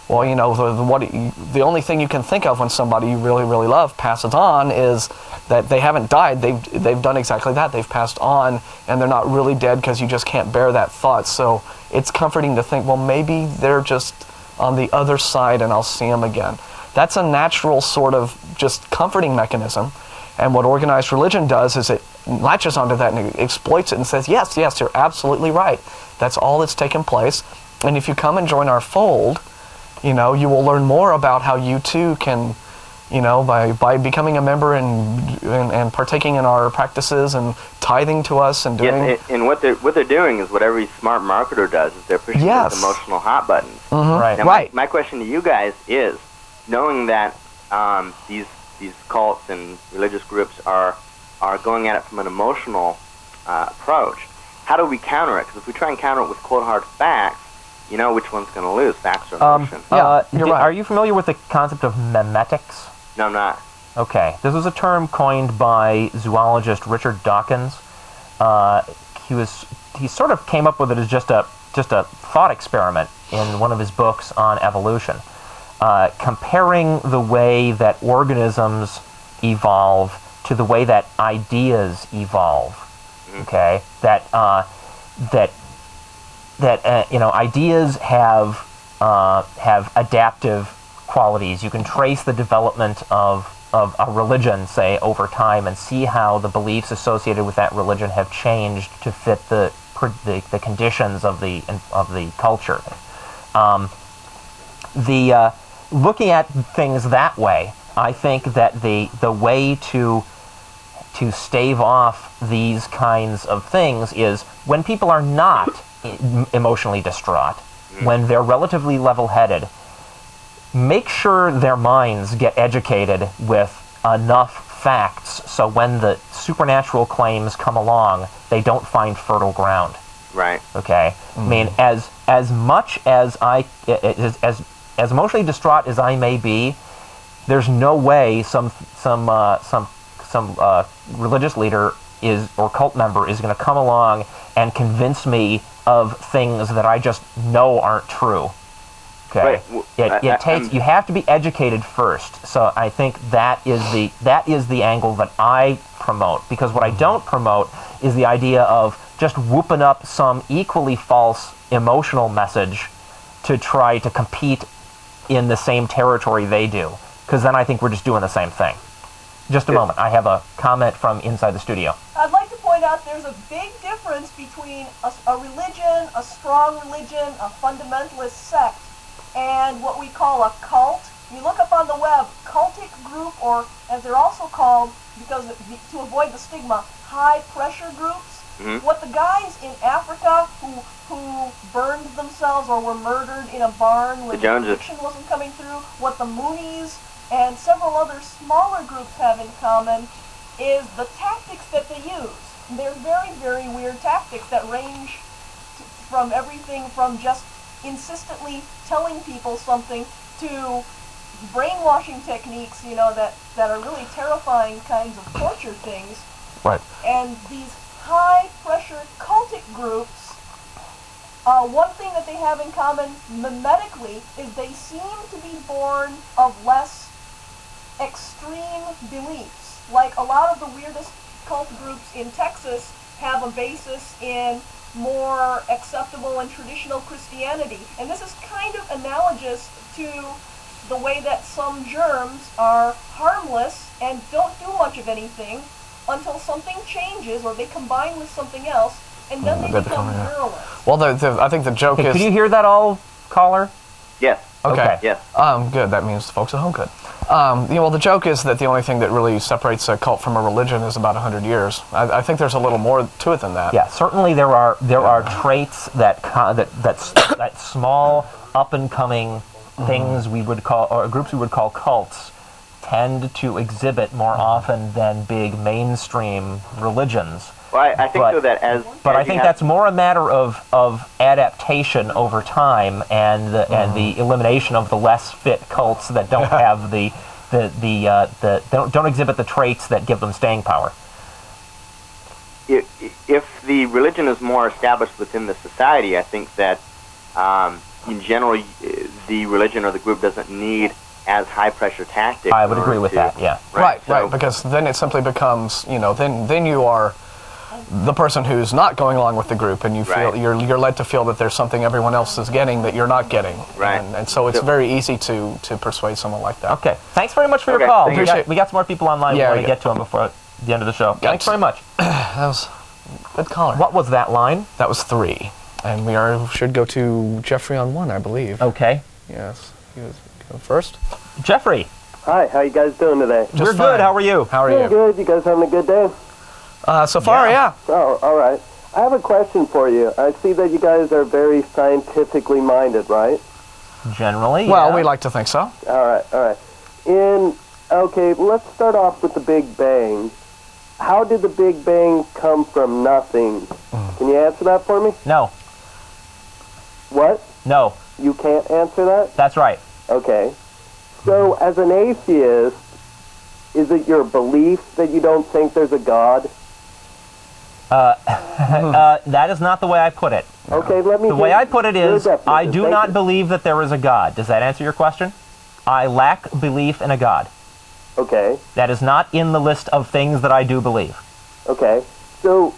B: Well, the only thing you can think of when somebody you really, really love passes on is that they haven't died. They've done exactly that. They've passed on, and they're not really dead because you just can't bear that thought. So it's comforting to think, well, maybe they're just on the other side and I'll see them again. That's a natural sort of just comforting mechanism. And what organized religion does is it latches onto that and it exploits it and says, yes, you're absolutely right. That's all that's taken place. And if you come and join our fold, you will learn more about how you too can, by becoming a member and partaking in our practices and tithing to us and doing.
C: Yes, and what they're doing is what every smart marketer does, is they're pushing those emotional hot buttons.
B: Mm-hmm.
A: Right.
C: Now, my question to you guys is, knowing that these cults and religious groups are going at it from an emotional approach, how do we counter it? Because if we try and counter it with cold hard facts, which one's going to lose, facts or emotion?
B: You're right.
A: Are you familiar with the concept of memetics?
C: No, I'm not.
A: Okay, this was a term coined by zoologist Richard Dawkins. He sort of came up with it as just a thought experiment in one of his books on evolution, comparing the way that organisms evolve to the way that ideas evolve. Okay, that ideas have adaptive qualities. You can trace the development of a religion, say, over time, and see how the beliefs associated with that religion have changed to fit the conditions of the culture. Looking at things that way, I think that the way to stave off these kinds of things is when people are not emotionally distraught, when they're relatively level-headed, make sure their minds get educated with enough facts so when the supernatural claims come along, they don't find fertile ground.
C: Right.
A: Okay, I mean, as much as as emotionally distraught as I may be, there's no way some religious leader or cult member is going to come along and convince me of things that I just know aren't true. Okay,
C: Right.
A: You have to be educated first. So I think that is the angle that I promote, because what I don't promote is the idea of just whooping up some equally false emotional message to try to compete in the same territory they do, because then I think we're just doing the same thing. Just a moment. I have a comment from inside the studio.
F: I'd like to point out there's a big difference between a religion, a strong religion, a fundamentalist sect, and what we call a cult. You look up on the web, cultic group, or as they're also called, to avoid the stigma, high pressure groups.
C: Mm-hmm.
F: What the guys in Africa who burned themselves or were murdered in a barn when the conviction wasn't coming through, what the Moonies and several other smaller groups have in common is the tactics that they use. They're very, very weird tactics that range from everything from just insistently telling people something to brainwashing techniques, that are really terrifying kinds of torture things.
A: Right.
F: And these high-pressure cultic groups, one thing that they have in common mimetically is they seem to be born of less extreme beliefs. Like a lot of the weirdest cult groups in Texas have a basis in more acceptable and traditional Christianity. And this is kind of analogous to the way that some germs are harmless and don't do much of anything until something changes or they combine with something else, and then they become virulent.
B: Well, I think the joke is...
A: Could you hear that all, caller?
C: Yes.
B: Okay.
C: Yes.
B: Good. That means the folks at home could. Well, the joke is that the only thing that really separates a cult from a religion is about 100 years. I think there's a little more to it than that.
A: Yeah, certainly there are traits that small up and coming things we would call, or groups we would call cults, tend to exhibit more often than big mainstream religions.
C: Well, I think so that as...
A: But
C: as
A: I think that's more a matter of adaptation over time and the elimination of the less fit cults that don't have don't exhibit the traits that give them staying power.
C: If the religion is more established within the society, I think that in general the religion or the group doesn't need as high-pressure tactics.
A: I would agree with that, yeah.
B: Right, because then it simply becomes, then you are the person who's not going along with the group, and you feel you're led to feel that there's something everyone else is getting that you're not getting.
C: Right.
B: And so it's very easy to persuade someone like that.
A: Okay. Thanks very much for your call. We got some more people online.
B: Yeah,
A: we want to get to them before the end of the show. Thanks very much.
B: That was a good caller.
A: What was that line?
B: That was 3. And we should go to Jeffrey on 1, I believe.
A: Okay.
B: Yes. He was going first.
A: Jeffrey.
G: Hi, how you guys doing today?
A: We're good. How are you?
B: How are you?
G: Good. You guys having a good day?
B: So far, yeah.
G: Oh, all right. I have a question for you. I see that you guys are very scientifically minded, right?
A: Generally,
B: well,
A: yeah.
B: we like to think so.
G: All right. Okay, let's start off with the Big Bang. How did the Big Bang come from nothing? Can you answer that for me?
A: No.
G: What?
A: No.
G: You can't answer that?
A: That's right.
G: Okay. So, as an atheist, is it your belief that you don't think there's a God?
A: That is not the way I put it.
G: Okay, let me...
A: The way I put it is, I do not believe that there is a God. Does that answer your question? I lack belief in a God.
G: Okay.
A: That is not in the list of things that I do believe.
G: Okay. So,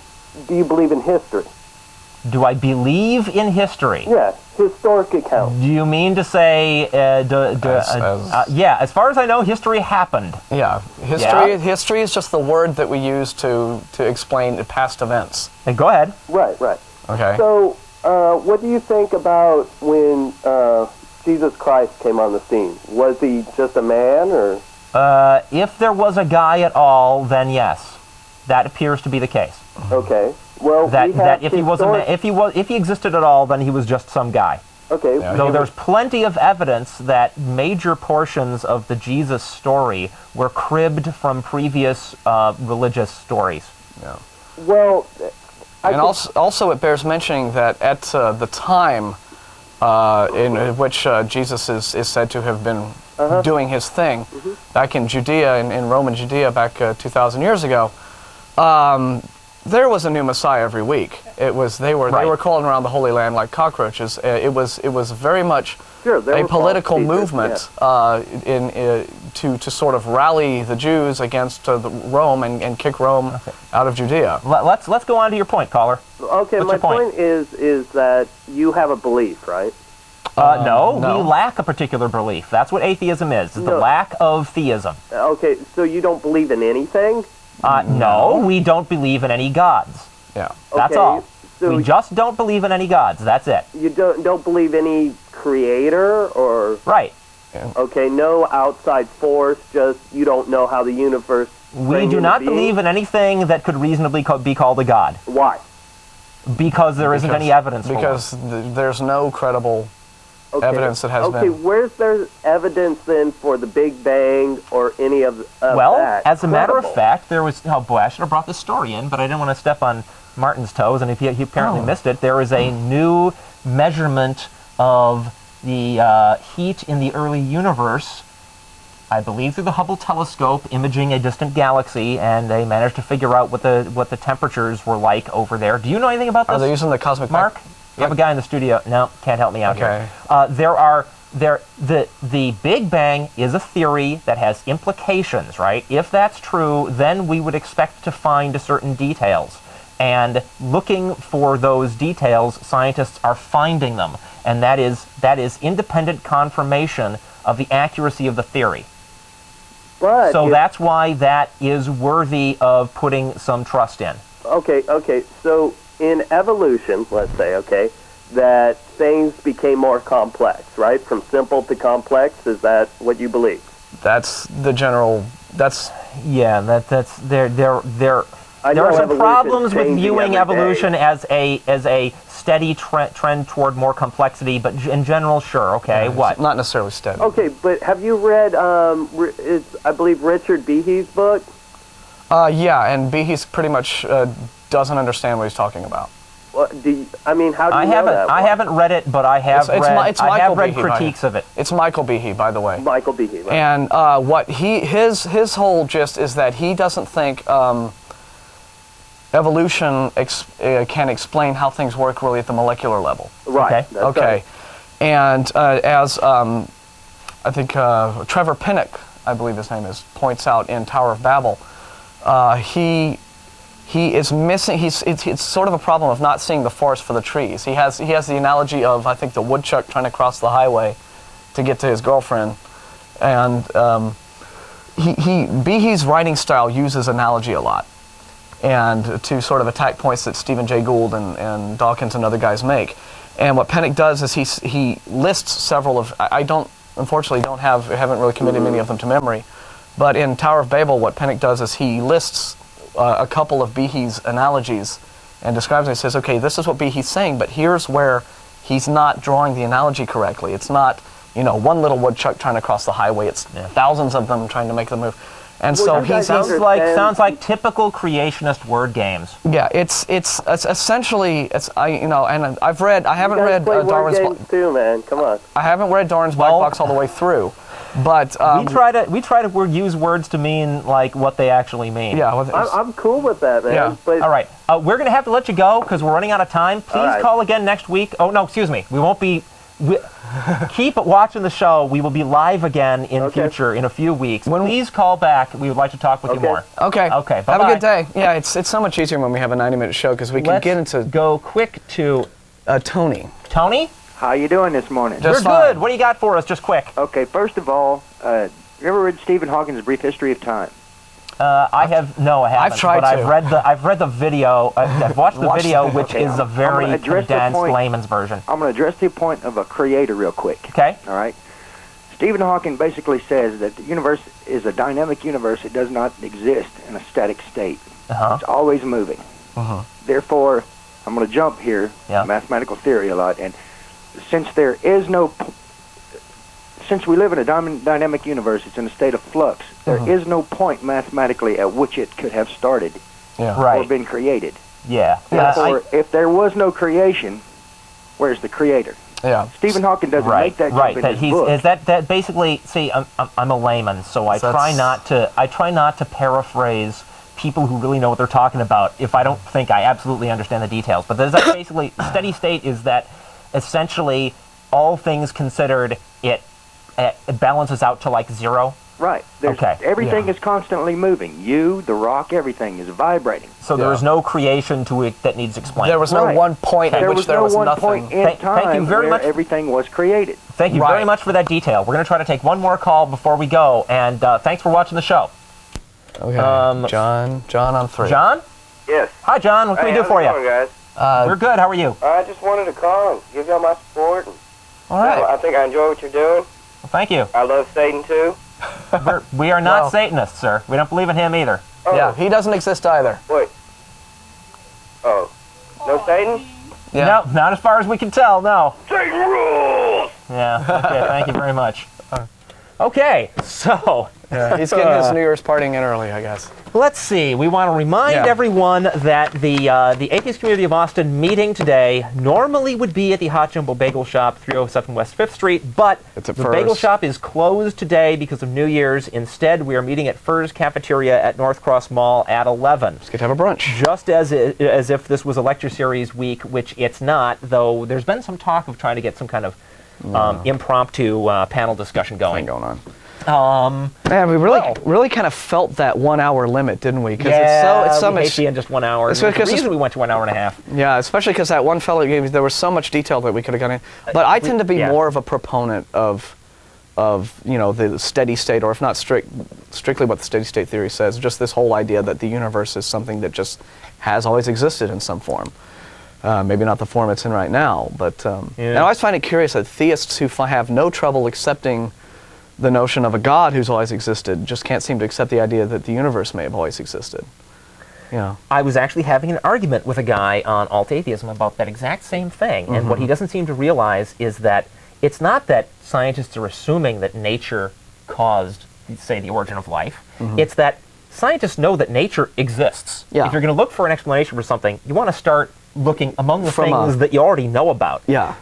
G: do you believe in history?
A: Do I believe in history?
G: Yeah, historic account.
A: Do you mean to say, yeah, as far as I know, history happened.
B: Yeah, history is just the word that we use to explain past events.
A: Hey, go ahead.
G: Right.
B: Okay.
G: So, what do you think about when Jesus Christ came on the scene? Was he just a man, or?
A: If there was a guy at all, then yes, that appears to be the case.
G: Okay. Well,
A: if he existed at all, then he was just some guy.
G: Okay.
B: Yeah,
A: Though there's plenty of evidence that major portions of the Jesus story were cribbed from previous religious stories.
B: Yeah.
G: Well,
B: And also it bears mentioning that at the time in which Jesus is said to have been doing his thing, back in Judea, in Roman Judea, back 2,000 years ago, there was a new Messiah every week. They were crawling around the Holy Land like cockroaches. It was very much a political movement to sort of rally the Jews against Rome and kick Rome out of Judea.
A: Let's go on to your point, caller.
G: Okay,
A: What's
G: my
A: your point?
G: point is that you have a belief, right?
A: No,
B: no.
A: we lack a particular belief. That's what atheism is the lack of theism.
G: Okay, so you don't believe in anything?
A: No, we don't believe in any gods.
B: Yeah.
A: That's
G: Okay,
A: all.
G: so
A: We just don't believe in any gods. That's it.
G: you don't believe any creator or...
A: Right.
G: Okay, no outside force, just you don't know how the universe...
A: We do not believe in anything that could reasonably be called a god.
G: Why?
A: Because there isn't any evidence for it.
B: Because there's no credible evidence that has
G: Okay,
B: been.
G: where's there evidence then for the Big Bang or any of
A: Well,
G: that?
A: as a matter of
G: credible?
A: fact, there was... Oh, boy, I should have brought this story in, but I didn't want to step on Martin's toes, and if he apparently missed it, there is a new measurement of the heat in the early universe, I believe through the Hubble telescope, imaging a distant galaxy, and they managed to figure out what the temperatures were like over there. Do you know anything about this?
B: Are they using the cosmic...
A: Mark? You have a guy in the studio. No, can't help me out
B: Okay.
A: here. The Big Bang is a theory that has implications, right? If that's true, then we would expect to find certain details. And looking for those details, scientists are finding them. And that is independent confirmation of the accuracy of the theory.
G: But
A: So
G: if-
A: that's why that is worthy of putting some trust in.
G: Okay, so in evolution, let's say, okay, that things became more complex, right? From simple to complex, is that what you believe?
B: That's the general... That's...
A: Yeah, that's there
G: I
A: There
G: know
A: are some
G: evolution's
A: problems with
G: changing
A: viewing
G: every day.
A: evolution as a steady trend toward more complexity, but in general, sure. Okay, what?
B: Not necessarily steady.
G: Okay, but have you read, I believe, Richard Behe's book?
B: Yeah, and Behe's pretty much doesn't understand what he's talking about.
G: What, how do you know that?
A: I haven't read it, but I have
B: It's Michael
A: read
B: Behe,
A: critiques of it.
B: It's Michael Behe, by the way.
G: Michael Behe, right?
B: And what his whole gist is that he doesn't think evolution can explain how things work really at the molecular level.
G: Right.
A: Okay.
G: That's
B: Okay.
G: right.
B: And as I think Trevor Pinnock, I believe his name is, points out in Tower of Babel, he is missing. It's sort of a problem of not seeing the forest for the trees. He has the analogy of, I think, the woodchuck trying to cross the highway to get to his girlfriend, and Behe's writing style uses analogy a lot, and to sort of attack points that Stephen Jay Gould and Dawkins and other guys make. And what Pinnock does is he lists several of, I unfortunately haven't really committed many of them to memory, but in Tower of Babel, what Pinnock does is he lists a couple of Behe's analogies and describes it. He says, okay, this is what Behe's saying, but here's where he's not drawing the analogy correctly. It's not, one little woodchuck trying to cross the highway. It's thousands of them trying to make the move. And
G: Well,
B: so
G: you
B: he
G: guys
A: Sounds
G: understand-
A: like typical creationist word games.
B: yeah, it's essentially I haven't read
G: Play word
B: Darwin's
G: games too, man. Come on.
B: I haven't read Darwin's Black
A: Well-
B: Box all the way through, but
A: We try to use words to mean like what they actually mean.
B: yeah, well,
G: I'm cool with that, man.
B: Yeah.
G: But
A: All right. We're going to have to let you go because we're running out of time. Please
G: right.
A: call again next week. Oh, no, excuse me. We won't be... keep watching the show. We will be live again in future in a few weeks. Please call back. We would like to talk with you more.
B: okay.
A: Okay,
B: Have
A: bye-bye.
B: a good day. Yeah, it's so much easier when we have a 90-minute show because we can
A: Let's
B: get into
A: go quick to
B: Tony.
A: Tony.
H: How you doing this morning?
B: Just
A: We're
B: fine.
A: good. What do you got for us? Just quick.
H: Okay, first of all, you ever read Stephen Hawking's Brief History of Time?
A: I haven't.
B: tried
A: but
B: to.
A: I've read the video. I've watched the video, which
H: Okay,
A: is a
H: I'm
A: very
H: gonna address the
A: condensed
H: point.
A: layman's version.
H: I'm going to address the point of a creator real quick.
A: Okay.
H: All right? Stephen Hawking basically says that the universe is a dynamic universe. It does not exist in a static state. It's always moving. Therefore, I'm going to jump here, mathematical theory a lot, and since there is no... Since we live in a dynamic universe, it's in a state of flux. There is no point mathematically at which it could have started or
A: Right.
H: been created.
A: Yeah.
H: Therefore, if there was no creation, where's the creator?
B: Yeah.
H: Stephen Hawking doesn't make that jump in his book.
A: Is that basically? See, I'm a layman, so I try not to paraphrase people who really know what they're talking about if I don't think I absolutely understand the details. But is that basically steady state? Is that essentially all things considered, it balances out to like zero?
H: Right. Everything is constantly moving. You, the rock, everything is vibrating.
A: So there is no creation to it that needs explaining.
B: There was no one point at which there was
H: no one
B: nothing.
H: point in time
A: thank you very
H: where
A: much.
H: Everything was created.
A: Thank you very much for that detail. We're going to try to take one more call before we go, and thanks for watching the show.
B: Okay. John on 3.
A: John?
I: Yes.
A: Hi, John. What can we do for you?
I: How's it going, guys?
A: We're good. How are you?
I: I just wanted to call and give y'all my support. And,
A: all right.
I: I think I enjoy what you're doing.
A: Well, thank you.
I: I love Satan, too.
A: We are not Satanists, sir. We don't believe in him either.
I: Oh.
B: Yeah, he doesn't exist either.
I: Wait. Oh. No Satan?
B: Yeah.
A: No, not as far as we can tell, no.
I: Satan rules!
A: Yeah, okay, thank you very much. Okay, so...
B: He's getting his New Year's partying in early, I guess.
A: Let's see. We want to remind everyone that the Atheist Community of Austin meeting today normally would be at the Hot Jumbo Bagel Shop, 307 West 5th Street, but the bagel shop is closed today because of New Year's. Instead, we are meeting at Fur's Cafeteria at North Cross Mall at 11.
B: Let's get to have a brunch.
A: Just as if this was a lecture series week, which it's not, though there's been some talk of trying to get some kind of impromptu panel discussion going
B: on.
A: Man,
B: we really kind of felt that 1 hour limit, didn't we? Because
A: it's so much. In just 1 hour.
B: It's
A: the reason we went to 1 hour and a half.
B: Yeah, especially because that one fellow gave there was so much detail that we could have gone in. But I tend to be more of a proponent of the steady state, or if not strictly what the steady state theory says, just this whole idea that the universe is something that just has always existed in some form. Maybe not the form it's in right now, but and I always find it curious that theists who have no trouble accepting the notion of a God who's always existed just can't seem to accept the idea that the universe may have always existed. Yeah.
A: I was actually having an argument with a guy on alt-atheism about that exact same thing, and what he doesn't seem to realize is that it's not that scientists are assuming that nature caused, say, the origin of life. It's that scientists know that nature exists.
B: Yeah.
A: If you're going to look for an explanation for something, you want to start looking among the things that you already know about.
B: Yeah.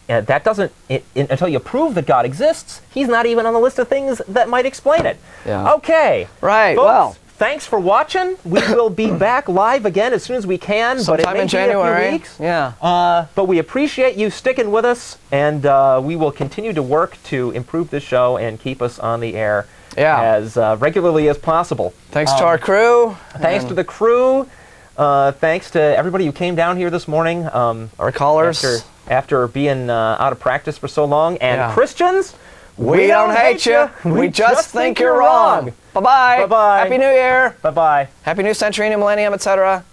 A: And that doesn't, until you prove that God exists, he's not even on the list of things that might explain it.
B: Yeah.
A: Okay.
B: Right,
A: folks,
B: well.
A: Thanks for watching. We will be back live again as soon as we can.
B: Sometime in January.
A: Be a few weeks.
B: Yeah.
A: But we appreciate you sticking with us, and we will continue to work to improve this show and keep us on the air as regularly as possible.
B: Thanks to our crew.
A: Thanks to the crew. Thanks to everybody who came down here this morning.
B: Our callers.
A: After being out of practice for so long. And Christians,
B: we don't hate you. We just think you're wrong. Bye-bye.
A: Bye-bye.
B: Happy New Year.
A: Bye-bye.
B: Happy New Century, New Millennium, etc.